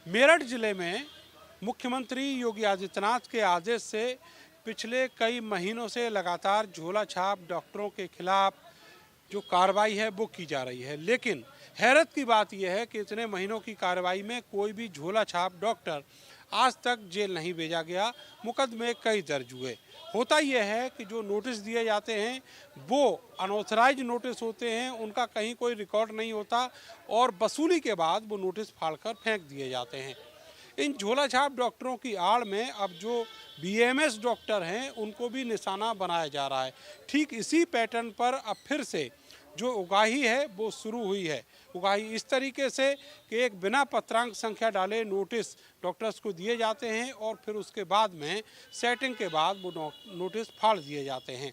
मेरठ जिले में मुख्यमंत्री योगी आदित्यनाथ के आदेश से पिछले कई महीनों से लगातार झोला छाप डॉक्टरों के खिलाफ जो कार्रवाई है वो की जा रही है। लेकिन हैरत की बात यह है कि इतने महीनों की कार्रवाई में कोई भी झोला छाप डॉक्टर आज तक जेल नहीं भेजा गया। मुकदमे कई दर्ज हुए। होता यह है कि जो नोटिस दिए जाते हैं वो अनऑथराइज नोटिस होते हैं, उनका कहीं कोई रिकॉर्ड नहीं होता और वसूली के बाद वो नोटिस फाड़कर फेंक दिए जाते हैं। इन झोला छाप डॉक्टरों की आड़ में अब जो बीएमएस डॉक्टर हैं उनको भी निशाना बनाया जा रहा है। ठीक इसी पैटर्न पर अब फिर से जो उगाही है वो शुरू हुई है। उगाही इस तरीके से कि एक बिना पत्रांक संख्या डाले नोटिस डॉक्टर्स को दिए जाते हैं और फिर उसके बाद में सेटिंग के बाद वो नोटिस फाड़ दिए जाते हैं।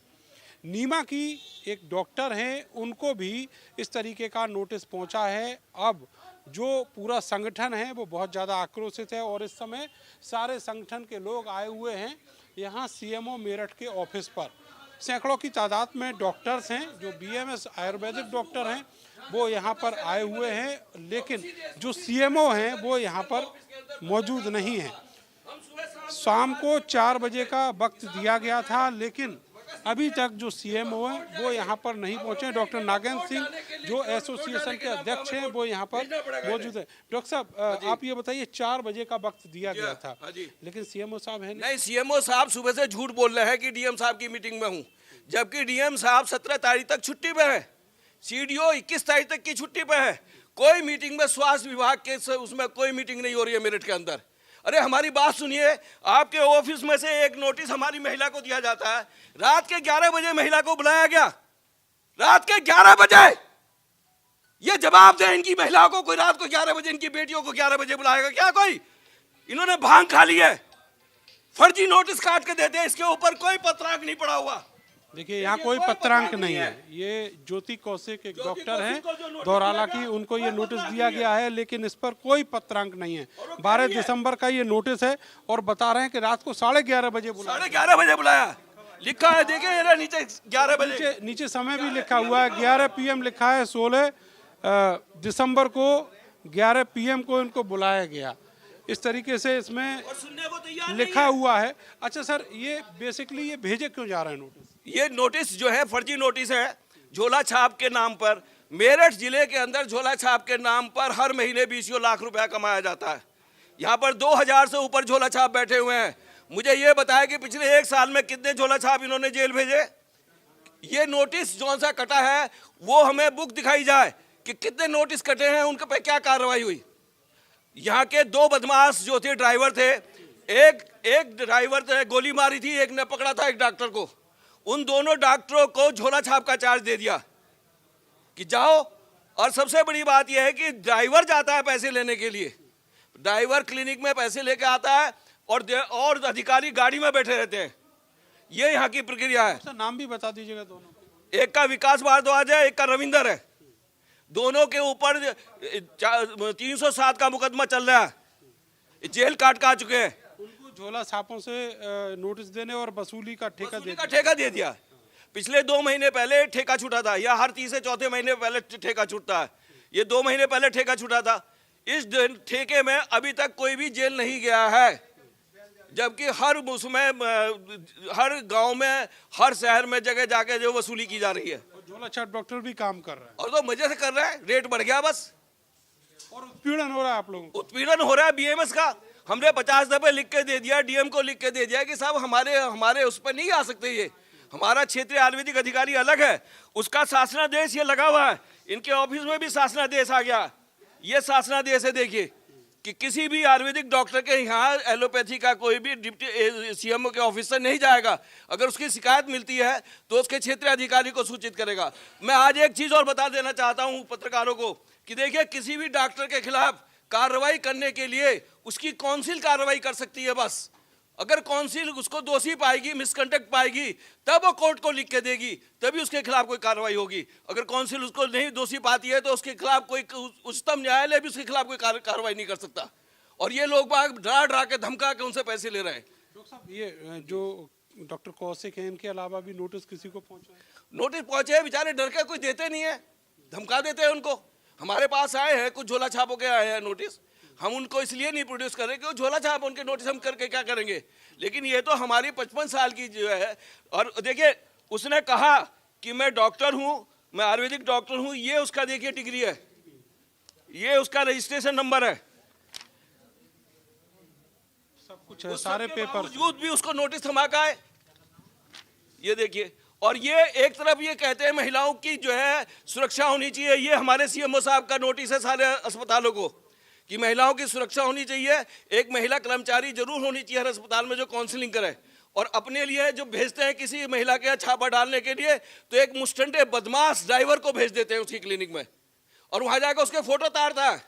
नीमा की एक डॉक्टर हैं, उनको भी इस तरीके का नोटिस पहुंचा है। अब जो पूरा संगठन है वो बहुत ज़्यादा आक्रोशित है और इस समय सारे संगठन के लोग आए हुए हैं यहाँ सीएमओ मेरठ के ऑफिस पर। सैकड़ों की तादाद में डॉक्टर्स हैं, जो बीएमएस आयुर्वेदिक डॉक्टर हैं वो यहाँ पर आए हुए हैं, लेकिन जो सीएमओ हैं वो यहाँ पर मौजूद नहीं हैं। शाम को 4 बजे का वक्त दिया गया था, लेकिन अभी तक जो सीएमओ हैं वो यहाँ पर नहीं पहुँचे। डॉक्टर नागेंद्र सिंह जो एसोसिएशन के अध्यक्ष हैं वो यहाँ पर मौजूद है। डॉक्टर साहब, आप ये बताइए, 4 बजे का वक्त दिया गया था, लेकिन सीएमओ साहब है नहीं। सीएमओ साहब सुबह से झूठ बोल रहे हैं कि डीएम साहब की मीटिंग में हूँ, जबकि डीएम साहब 17 तारीख तक छुट्टी पे है। सीडीओ 21 तारीख तक की छुट्टी पे है। कोई मीटिंग में स्वास्थ्य विभाग के उसमें कोई मीटिंग नहीं हो रही है मेरठ के अंदर। अरे हमारी बात सुनिए, आपके ऑफिस में से एक नोटिस हमारी महिला को दिया जाता है। रात के 11 बजे महिला को बुलाया गया, रात के 11 बजे। ये जवाब दे इनकी महिलाओं को, कोई रात को 11 बजे इनकी बेटियों को 11 बजे बुलाएगा क्या कोई? इन्होंने भांग खा ली है, फर्जी नोटिस काट के देते हैं, इसके ऊपर कोई पत्रांक नहीं पड़ा हुआ। देखिए यहाँ कोई पत्रांक नहीं है। ये ज्योति कौशिक एक डॉक्टर हैं दौराला की, उनको ये नोटिस दिया गया है, लेकिन इस पर कोई पत्रांक नहीं है। 12 दिसंबर का ये नोटिस है और बता रहे हैं कि रात को 11:30 बजे बुलाया। 11:30 बजे बुलाया, लिखा है, देखिए नीचे 11 बजे, नीचे समय भी लिखा हुआ है 11 PM लिखा है। 16 दिसंबर को 11 PM को इनको बुलाया गया। इस तरीके से इसमें लिखा हुआ है। अच्छा सर, ये बेसिकली ये भेजे क्यों जा रहे हैं नोटिस? ये नोटिस जो है फर्जी नोटिस है, झोला छाप के नाम पर। मेरठ जिले के अंदर झोला छाप के नाम पर हर महीने 20 लाख रुपया कमाया जाता है। यहाँ पर 2000 से ऊपर झोला छाप बैठे हुए हैं। मुझे ये बताया कि पिछले 1 साल में कितने झोला छाप इन्होंने जेल भेजे। ये नोटिस जो सा कटा है वो हमें बुक दिखाई जाए कि कितने नोटिस कटे हैं, उनके पे क्या कार्रवाई हुई। यहाँ के 2 बदमाश जो थे ड्राइवर थे, एक ड्राइवर थे गोली मारी थी, एक ने पकड़ा था एक डॉक्टर को। उन दोनों डॉक्टरों को झोला छाप का चार्ज दे दिया कि जाओ। और सबसे बड़ी बात यह है कि ड्राइवर जाता है पैसे लेने के लिए, ड्राइवर क्लिनिक में पैसे लेके आता है और अधिकारी गाड़ी में बैठे रहते हैं। ये यहाँ की प्रक्रिया है। नाम भी बता दीजिएगा दोनों। एक का विकास भारद्वाज है, एक का रविंदर है। दोनों के ऊपर 307 का मुकदमा चल रहा है, जेल काट का आ चुके हैं। झोला छापों से नोटिस देने और वसूली का ठेका दे दिया। पिछले 2 महीने पहले ठेका छूटा था, या हर 3 से 4 महीने पहले ठेका छूटता है। ये 2 महीने पहले ठेका छूटा था। इस ठेके में अभी तक कोई भी जेल नहीं गया है, जबकि हर गांव में, हर शहर में जगह जाके जो वसूली की जा रही है। झोला छाप डॉक्टर भी काम कर रहा है और तो मजे से कर रहा है। रेट बढ़ गया बस, और उत्पीड़न हो रहा है। आप लोगों को उत्पीड़न हो रहा है बीएमएस का। हमने 50 दफे लिख के दे दिया, डीएम को लिख के दे दिया कि साहब हमारे उस पर नहीं आ सकते। ये हमारा क्षेत्रीय आयुर्वेदिक अधिकारी अलग है, उसका शासनादेश ये लगा हुआ है। इनके ऑफिस में भी शासनादेश आ गया। ये शासनादेश है, देखिए कि किसी भी आयुर्वेदिक डॉक्टर के यहाँ एलोपैथी का कोई भी डिप्टी सीएमओ के ऑफिस से नहीं जाएगा। अगर उसकी शिकायत मिलती है तो उसके क्षेत्रीय अधिकारी को सूचित करेगा। मैं आज एक चीज और बता देना चाहता हूँ पत्रकारों को कि देखिए, किसी भी डॉक्टर के खिलाफ कार्रवाई करने के लिए उसकी काउंसिल कार्रवाई कर सकती है बस। अगर काउंसिल उसको दोषी पाएगी, मिसकंडक्ट पाएगी, तब वो कोर्ट को लिख के देगी, तभी उसके खिलाफ कोई कार्रवाई होगी। अगर काउंसिल उसको नहीं दोषी पाती है तो उसके खिलाफ कोई उच्चतम न्यायालय भी उसके खिलाफ कोई कार्रवाई नहीं कर सकता। और ये लोग बाग डरा के धमका के उनसे पैसे ले रहे हैं। डॉक्टर साहब, ये जो डॉक्टर कौशिक है, इनके अलावा भी नोटिस किसी को पहुंचा है? नोटिस पहुंचे हैं, बेचारे डर के कोई देते नहीं है, धमका देते हैं उनको। हमारे पास आए हैं, कुछ झोला छापों के आए हैं नोटिस। हम उनको इसलिए नहीं प्रोड्यूस कर रहे कि वो झोला छाप उनके नोटिस हम करके क्या करेंगे। लेकिन ये तो हमारी 55 साल की जो है, और देखिए उसने कहा कि मैं डॉक्टर हूँ, मैं आयुर्वेदिक डॉक्टर हूँ, ये उसका देखिए डिग्री है, ये उसका रजिस्ट्रेशन नंबर है, सब कुछ है, सारे पेपर। बावजूद भी उसको नोटिस थमा का है, ये देखिए। और ये एक तरफ ये कहते हैं महिलाओं की जो है सुरक्षा होनी चाहिए, ये हमारे सीएमओ साहब का नोटिस है सारे अस्पतालों को कि महिलाओं की सुरक्षा होनी चाहिए, एक महिला कर्मचारी जरूर होनी चाहिए हर अस्पताल में जो काउंसलिंग करे। और अपने लिए जो भेजते हैं किसी महिला के छापा डालने के लिए, तो एक मुस्टंडे बदमाश ड्राइवर को भेज देते हैं उसकी क्लिनिक में, और वहां जाकर उसके फोटो उतारता है।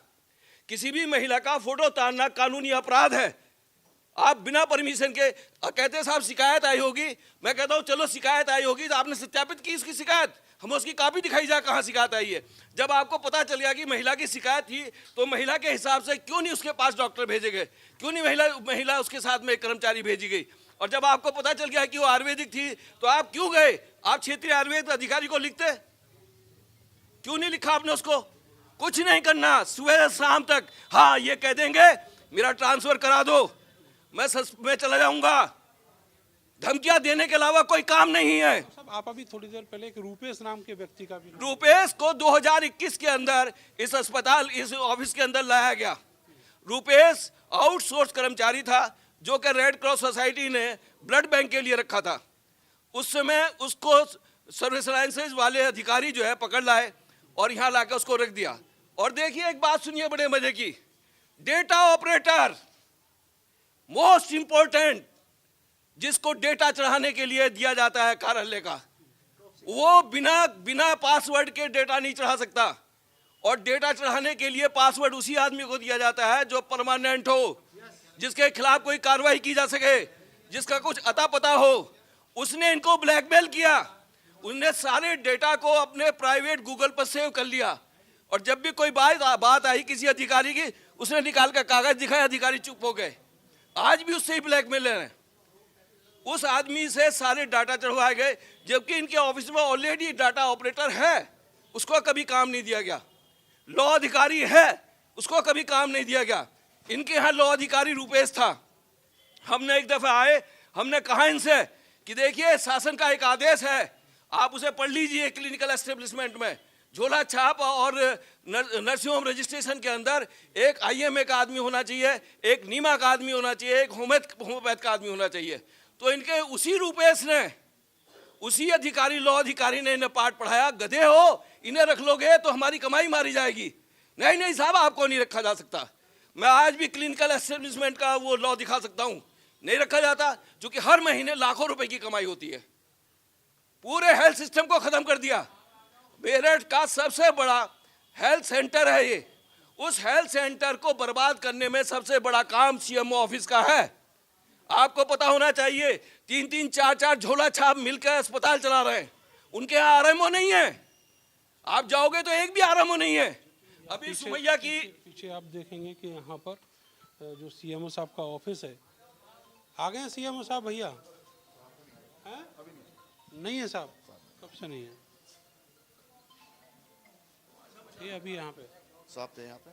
किसी भी महिला का फोटो उतारना कानूनी अपराध है। आप बिना परमिशन के कहते हैं साहब शिकायत आई होगी, मैं कहता हूँ चलो शिकायत आई होगी तो आपने सत्यापित की उसकी शिकायत, हमें उसकी कॉपी दिखाई जाए कहाँ शिकायत आई है। जब आपको पता चल गया कि महिला की शिकायत थी तो महिला के हिसाब से क्यों नहीं उसके पास डॉक्टर भेजे गए, क्यों नहीं महिला उसके साथ में एक कर्मचारी भेजी गई। और जब आपको पता चल गया कि वो आयुर्वेदिक थी तो आप क्यों गए, आप क्षेत्रीय आयुर्वेद अधिकारी को लिखते, क्यों नहीं लिखा आपने उसको। कुछ नहीं करना, सुबह शाम तक हाँ ये कह देंगे मेरा ट्रांसफर करा दो, मैं चला जाऊंगा, धमकियां देने के अलावा कोई काम नहीं है। सब आप अभी थोड़ी देर पहले एक रूपेश नाम के व्यक्ति का भी, रूपेश को 2021 के अंदर इस अस्पताल इस ऑफिस के अंदर लाया गया। रूपेश आउटसोर्स कर्मचारी था जो कि रेड क्रॉस सोसाइटी ने ब्लड बैंक के लिए रखा था। उस समय उसको सर्विस लाइसेंस वाले अधिकारी जो है पकड़ लाए और यहाँ लाकर उसको रख दिया। और देखिए एक बात सुनिए बड़े मजे की, डेटा ऑपरेटर मोस्ट इंपॉर्टेंट, जिसको डेटा चढ़ाने के लिए दिया जाता है कार्यालय का, वो बिना पासवर्ड के डेटा नहीं चढ़ा सकता। और डेटा चढ़ाने के लिए पासवर्ड उसी आदमी को दिया जाता है जो परमानेंट हो, जिसके खिलाफ कोई कार्रवाई की जा सके, जिसका कुछ अता पता हो। उसने इनको ब्लैकमेल किया, उसने सारे डेटा को अपने प्राइवेट गूगल पर सेव कर लिया। और जब भी कोई बात आई किसी अधिकारी की, उसने निकाल कर कागज दिखाया, अधिकारी चुप हो गए। आज भी उससे ही ब्लैकमेल है। उस आदमी से सारे डाटा चढ़वाए गए, जबकि इनके ऑफिस में ऑलरेडी डाटा ऑपरेटर है, उसको कभी काम नहीं दिया गया। लॉ अधिकारी है, उसको कभी काम नहीं दिया गया। इनके यहाँ लॉ अधिकारी रूपेश था। हमने एक दफा आए, हमने कहा इनसे कि देखिए शासन का एक आदेश है, आप उसे पढ़ लीजिए। क्लिनिकल एस्टेब्लिशमेंट में झोला छाप और नर्सिंग होम रजिस्ट्रेशन के अंदर एक IMA का आदमी होना चाहिए, एक नीमा का आदमी होना चाहिए, एक होम्योपैथ का आदमी होना चाहिए। तो इनके उसी रूपेश ने, उसी अधिकारी लॉ अधिकारी ने इन्हें पाठ पढ़ाया, गधे हो इन्हें रख लोगे तो हमारी कमाई मारी जाएगी। नहीं साहब, आपको नहीं रखा जा सकता। मैं आज भी क्लिनिकल एस्टेब्लिशमेंट का वो लॉ दिखा सकता हूँ, नहीं रखा जाता, जो कि हर महीने लाखों रुपए की कमाई होती है। पूरे हेल्थ सिस्टम को खत्म कर दिया। मेरठ का सबसे बड़ा हेल्थ सेंटर है ये, उस हेल्थ सेंटर को बर्बाद करने में सबसे बड़ा काम CMO ऑफिस का है। आपको पता होना चाहिए, 3-3, 4-4 झोला छाप मिलकर अस्पताल चला रहे हैं, उनके यहाँ RMO नहीं है। आप जाओगे तो एक भी RMO नहीं है। अभी सुमैया की पीछे आप देखेंगे कि यहाँ पर जो CMO साहब का ऑफिस है, आ गए हैं CMO साहब भैया? हैं? नहीं है साहब, कब से नहीं है ये? अभी यहाँ पे साहब थे, यहाँ पे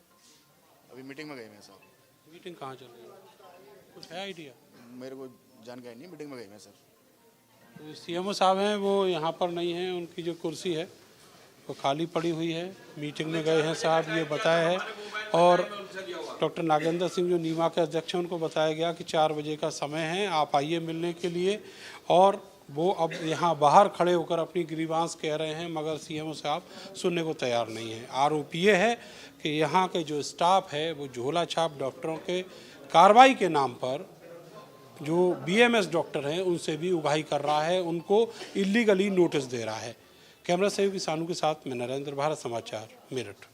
अभी मीटिंग में गए हैं साहब। मीटिंग कहाँ चल रही है, कुछ है आइडिया? मेरे को जानकारी नहीं, मीटिंग में गए हैं सर। तो CMO साहब हैं वो यहाँ पर नहीं हैं, उनकी जो कुर्सी है वो खाली पड़ी हुई है। मीटिंग में गए हैं साहब, ये बताया है। और डॉक्टर नागेंद्र सिंह जो नीमा के अध्यक्ष हैं, उनको बताया गया कि 4 बजे का समय है, आप आइए मिलने के लिए। और वो अब यहाँ बाहर खड़े होकर अपनी ग्रीवांस कह रहे हैं, मगर CMO साहब सुनने को तैयार नहीं है। आरोप ये है कि यहाँ के जो स्टाफ है वो झोला छाप डॉक्टरों के कार्रवाई के नाम पर जो BMS डॉक्टर हैं उनसे भी उगाही कर रहा है, उनको इलीगली नोटिस दे रहा है। कैमरा सहयोगी सानू के साथ मैं नरेंद्र, भारत समाचार, मेरठ।